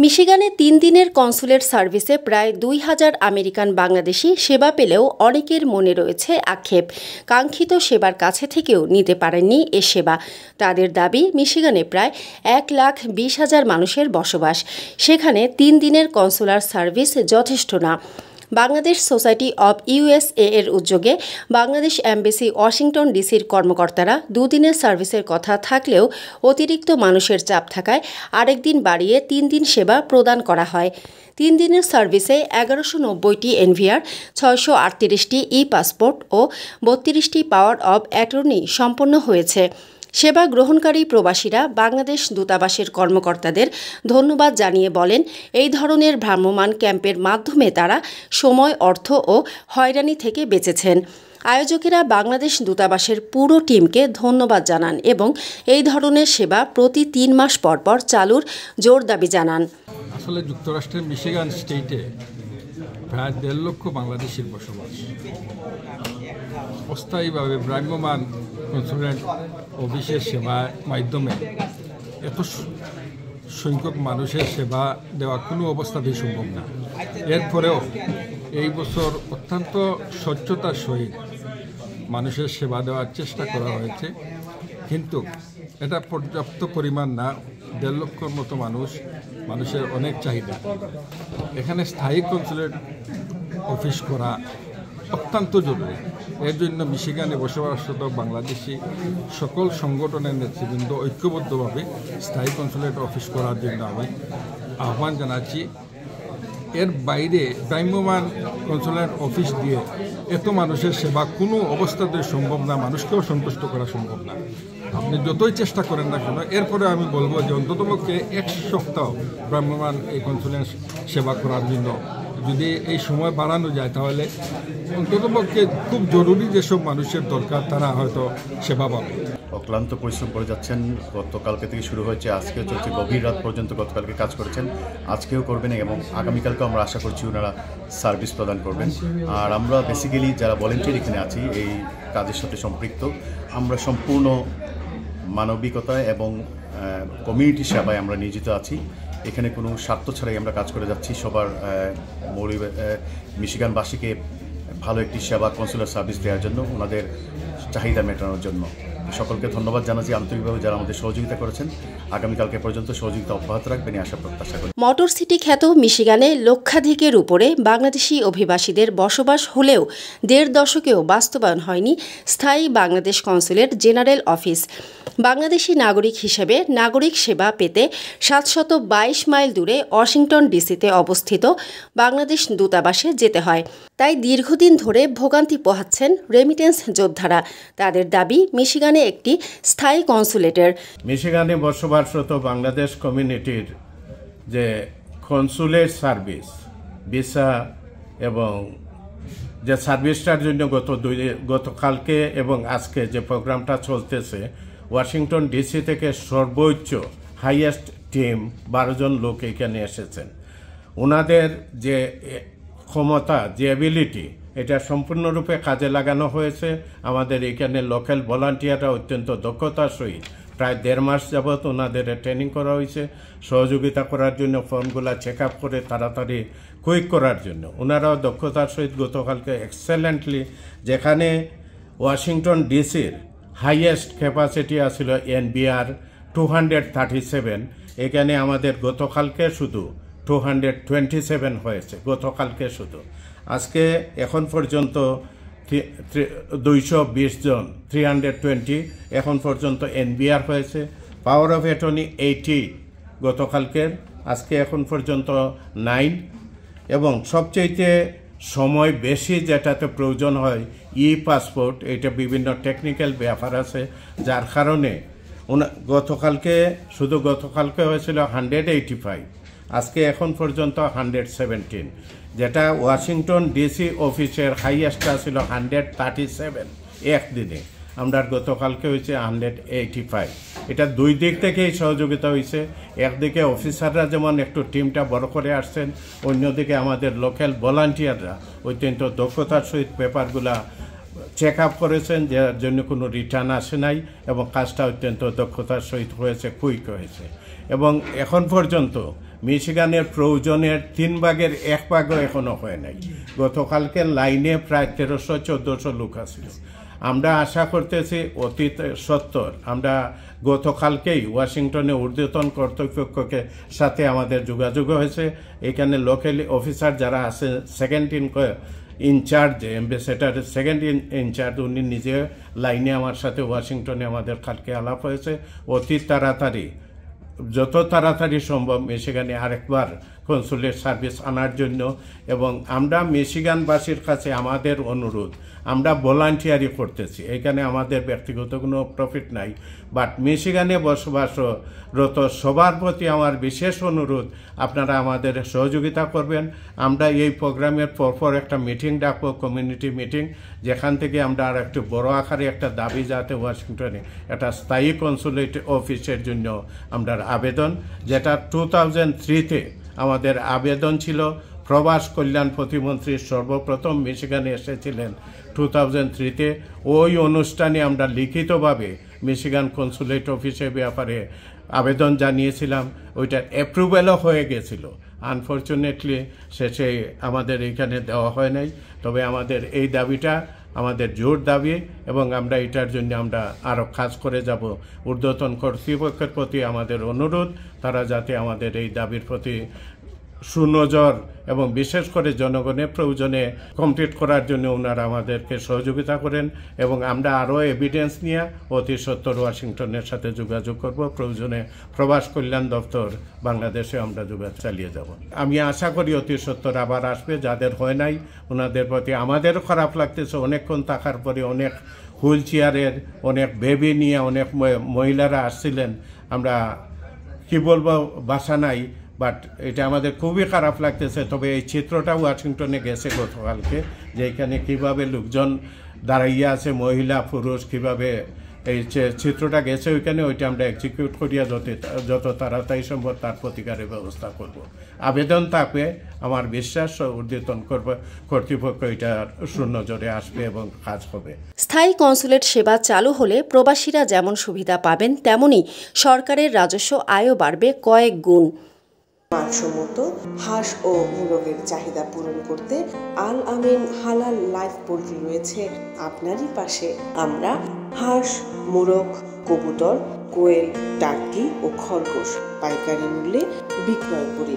মিশিগানে ৩ দিনের কনসুলেট সার্ভিসে প্রায় ২,০০০ আমেরিকান বাংলাদেশি সেবা পেলেও অনেকের মনে রয়েছে আক্ষেপ। কাঙ্ক্ষিত সেবার কাছে থেকেও নিতে পারেননি এ সেবা। তাদের দাবি, মিশিগানে প্রায় ১,২০,০০০ মানুষের বসবাস, সেখানে ৩ দিনের কনসুলার সার্ভিস যথেষ্ট না। বাংলাদেশ সোসাইটি অব ইউএসএ এর উদ্যোগে বাংলাদেশ এমবেসি ওয়াশিংটন ডিসির কর্মকর্তারা দুদিনের সার্ভিসের কথা থাকলেও অতিরিক্ত মানুষের চাপ থাকায় আরেকদিন বাড়িয়ে ৩ দিন সেবা প্রদান করা হয়। ৩ দিনের সার্ভিসে ১১৯০টি এনভিআর, ৬৩৮টি ই পাসপোর্ট ও ৩২টি পাওয়ার অব অ্যাটর্নি সম্পন্ন হয়েছে। সেবা গ্রহণকারী প্রবাসীরা বাংলাদেশ দূতাবাসের কর্মকর্তাদের ধন্যবাদ জানিয়ে বলেন, এই ধরনের ভ্রাম্যমাণ ক্যাম্পের মাধ্যমে তারা সময়, অর্থ ও হয়রানি থেকে বেঁচেছেন। আয়োজকেরা বাংলাদেশ দূতাবাসের পুরো টিমকে ধন্যবাদ জানান এবং এই ধরনের সেবা প্রতি ৩ মাস পর পর চালুর জোর দাবি জানান। আসলে যুক্তরাষ্ট্রের মিশিগান স্টেটে প্রায় ১.৫ লক্ষ বাংলাদেশের বসবাস। অস্থায়ীভাবে ভ্রাম্যমাণ কনসুলেট অফিসের সেবার মাধ্যমে এত সংখ্যক মানুষের সেবা দেওয়া কোনো অবস্থাতেই সম্ভব না। এরপরেও এই বছর অত্যন্ত স্বচ্ছতার সহিত মানুষের সেবা দেওয়ার চেষ্টা করা হয়েছে, কিন্তু এটা পর্যাপ্ত পরিমাণ না। ১.৫ লক্ষর মতো মানুষের অনেক চাহিদা। এখানে স্থায়ী কনসুলেট অফিস করা অত্যন্ত জরুরি। এর জন্য মিশিগানে বসবাসরত বাংলাদেশি সকল সংগঠনের নেতৃবৃন্দ ঐক্যবদ্ধভাবে স্থায়ী কনসুলেট অফিস করার জন্য আমি আহ্বান জানাচ্ছি। এর বাইরে ভ্রাম্যমাণ কনসুলেট অফিস দিয়ে এত মানুষের সেবা কোনো অবস্থাতে সম্ভব না, মানুষকেও সন্তুষ্ট করা সম্ভব না। আপনি যতই চেষ্টা করেন না কেন, এরপরে আমি বলবো যে অন্ততপক্ষে ১ সপ্তাহ ভ্রাম্যমাণ এই কনসুলেট সেবা করার জন্য যদি এই সময় বাড়ানো যায়, তাহলে অন্ততপক্ষে খুব জরুরি যেসব মানুষের দরকার তারা হয়তো সেবা পাবে। অক্লান্ত পরিশ্রম করে যাচ্ছেন। গতকালকে থেকে শুরু হয়েছে, আজকেও চলছে, গভীর রাত পর্যন্ত গতকালকে কাজ করেছেন, আজকেও করবেন এবং আগামীকালকেও আমরা আশা করছি ওনারা সার্ভিস প্রদান করবেন। আর আমরা বেসিক্যালি যারা ভলেন্টিয়ার এখানে আছি, এই কাজের সাথে সম্পৃক্ত, আমরা সম্পূর্ণ মানবিকতায় এবং কমিউনিটি সেবায় আমরা নিয়োজিত আছি। এখানে কোনো স্বার্থ ছাড়াই আমরা কাজ করে যাচ্ছি সবার মিশিগানবাসীকে ভালো একটি সেবা কনসুলার সার্ভিস দেওয়ার জন্য, ওনাদের চাহিদা মেটানোর জন্য। সকলকে ধন্যবাদ জানাচ্ছি আন্তরিকভাবে যারা আমাদের সহযোগিতা করেছেন। আগামীকালকে পর্যন্ত সহযোগিতা অব্যাহত রাখবেন আশা প্রত্যাশা করি। মোটর সিটি খ্যাত মিশিগানে লক্ষাধিকের উপরে বাংলাদেশি অভিবাসীদের বসবাস হলেও ১.৫ দশকেও বাস্তবায়ন হয়নি স্থায়ী Bangladesh consulate general office. Bangladeshi নাগরিক হিসেবে নাগরিক সেবা পেতে ৭২২ মাইল দূরে ওয়াশিংটন ডিসিতে অবস্থিত বাংলাদেশ দূতাবাসে যেতে হয়। তাই দীর্ঘদিন ধরে ভোগান্তি পোহাচ্ছেন রেমিটেন্স যোদ্ধারা। তাদের দাবি, মিশিগানে একটি স্থায়ী কনসুলেটের। মিশিগানে বসবাসরত বাংলাদেশ কমিউনিটির যে কনসুলেট সার্ভিস, ভিসা এবং যে সার্ভিসটার জন্য গতকালকে এবং আজকে যে প্রোগ্রামটা চলতেছে, ওয়াশিংটন ডিসি থেকে সর্বোচ্চ হাইয়েস্ট টিম ১২ জন লোক এখানে এসেছেন। ওনাদের যে ক্ষমতা, যে অ্যাবিলিটি, এটা সম্পূর্ণরূপে কাজে লাগানো হয়েছে। আমাদের এখানে লোকাল ভলান্টিয়াররা অত্যন্ত দক্ষতার সহিত প্রায় ১.৫ মাস যাবৎ ওনাদের ট্রেনিং করা হয়েছে সহযোগিতা করার জন্য, ফর্মগুলা চেক আপ করে তাড়াতাড়ি কুইক করার জন্য। ওনারাও দক্ষতার সহিত গতকালকে এক্সেলেন্টলি, যেখানে ওয়াশিংটন ডিসির হাইয়েস্ট ক্যাপাসিটি আছিল এনবিআর 237, এখানে আমাদের গতকালকে শুধু 227 হয়েছে, গতকালকে শুধু। আজকে এখন পর্যন্ত 220 জন, 320 এখন পর্যন্ত এনবিআর হয়েছে। পাওয়ার অফ অ্যাটর্নি 80 গতকালকের, আজকে এখন পর্যন্ত 9। এবং সবচেয়ে সময় বেশি যেটাতে প্রয়োজন হয় ই পাসপোর্ট, এটা বিভিন্ন টেকনিক্যাল ব্যাপার আছে, যার কারণে গতকালকে হয়েছিল 185, আজকে এখন পর্যন্ত 117, যেটা ওয়াশিংটন ডিসি অফিসের হাইয়েস্ট ছিল 137 একদিনে। আমরা গতকালকে হয়েছে 185। এটা দুই দিক থেকেই সহযোগিতা হয়েছে। একদিকে অফিসাররা যেমন একটু টিমটা বড় করে আসছেন, অন্যদিকে আমাদের লোকাল ভলান্টিয়াররা অত্যন্ত দক্ষতার সহিত পেপারগুলা চেক আপ করেছেন, যার জন্য কোনো রিটার্ন আসে নাই এবং কাজটা অত্যন্ত দক্ষতার সহিত হয়েছে, কুইক হয়েছে। এবং এখন পর্যন্ত মিশিগানের প্রয়োজনের 3 ভাগের 1 ভাগও এখনো হয় নাই। গতকালকে লাইনে প্রায় 1300-1400 লোক আছিল। আমরা আশা করতেছি অতি সত্বর আমরা গতকালকেই ওয়াশিংটনে ঊর্ধ্বতন কর্তৃপক্ষকে সাথে আমাদের যোগাযোগ হয়েছে। এখানে লোকাল অফিসার যারা আছে second incharge ambassador second incharge উনি নিজে লাইনে আমার সাথে ওয়াশিংটনে আমাদের কালকে আলাপ হয়েছে। অতি তাড়াতাড়ি যত তাড়াতাড়ি সম্ভব মিশিগানে আরেকবার কনসুলেট সার্ভিস আনার জন্য, এবং আমরা মিশিগানবাসীর কাছে আমাদের অনুরোধ, আমরা ভলান্টিয়ারি করতেছি, এখানে আমাদের ব্যক্তিগত কোনো প্রফিট নাই, বাট মিশিগানে বসবাসরত সবার প্রতি আমার বিশেষ অনুরোধ আপনারা আমাদের সহযোগিতা করবেন। আমরা এই প্রোগ্রামের পরপর একটা মিটিং ডাকবো, কমিউনিটি মিটিং, যেখান থেকে আমরা আর একটু বড় আকারে একটা দাবি যাতে ওয়াশিংটনে একটা স্থায়ী কনসুলেট অফিসের জন্য আমরা আবেদন, যেটা 2003-তে আমাদের আবেদন ছিল। প্রবাস কল্যাণ প্রতিমন্ত্রী সর্বপ্রথম মিশিগানে এসেছিলেন 2003-তে। ওই অনুষ্ঠানে আমরা লিখিতভাবে মিশিগান কনসুলেট অফিসের ব্যাপারে আবেদন জানিয়েছিলাম, ওইটার অ্যাপ্রুভেলও হয়ে গেছিল। আনফর্চুনেটলি শেষে আমাদের এইখানে দেওয়া হয় নাই। তবে আমাদের এই দাবিটা আমাদের জোর দাবি, এবং আমরা এটার জন্য আমরা আরও কাজ করে যাব। ঊর্ধ্বতন কর্তৃপক্ষের প্রতি আমাদের অনুরোধ, তারা যাতে আমাদের এই দাবির প্রতি সুনজর এবং বিশেষ করে জনগণের প্রয়োজনে কমপ্লিট করার জন্য ওনারা আমাদেরকে সহযোগিতা করেন, এবং আমরা আরও এভিডেন্স নিয়ে অতি সত্বর ওয়াশিংটনের সাথে যোগাযোগ করব। প্রয়োজনে প্রবাস কল্যাণ দপ্তর বাংলাদেশে আমরা যোগাযোগ চালিয়ে যাব। আমি আশা করি অতি সত্বর আবার আসবে। যাদের হয় নাই ওনাদের প্রতি আমাদেরও খারাপ লাগতেছে, অনেকক্ষণ থাকার পরে অনেক হুইল চেয়ারের অনেক বেবি নিয়ে অনেক মহিলারা আসছিলেন। আমরা কি বলবো, ভাষা নাই, বাট এটা আমাদের খুবই খারাপ লাগতেছে। তবে এই চিত্রটা ওয়াশিংটনে গেছে গতকালকে, যে এখানে কীভাবে লোকজন দাঁড়াইয়া আছে, মহিলা পুরুষ কীভাবে এই চিত্রটা গেছে ওইখানে, ওইটা আমরা এক্সিকিউট করিয়া যত তাড়াতাড়ি সম্ভব তার প্রতিকারের ব্যবস্থা করব। আবেদন থাকবে, আমার বিশ্বাস ঊর্ধ্বতন কর্তৃপক্ষ এটা সুনজরে আসবে এবং কাজ হবে। স্থায়ী কনসুলেট সেবা চালু হলে প্রবাসীরা যেমন সুবিধা পাবেন, তেমনি সরকারের রাজস্ব আয়ও বাড়বে কয়েক গুণ। মানসম্মত হাঁস ও মোরগের চাহিদা পূরণ করতে আল আমিন হালাল লাইফ পোল্ট্রি রয়েছে আপনারই পাশে। আমরা হাঁস, মোরগ, কবুতর, কোয়েল, টার্কি ও খরগোশ পাইকারি মূল্যে বিক্রয় করি।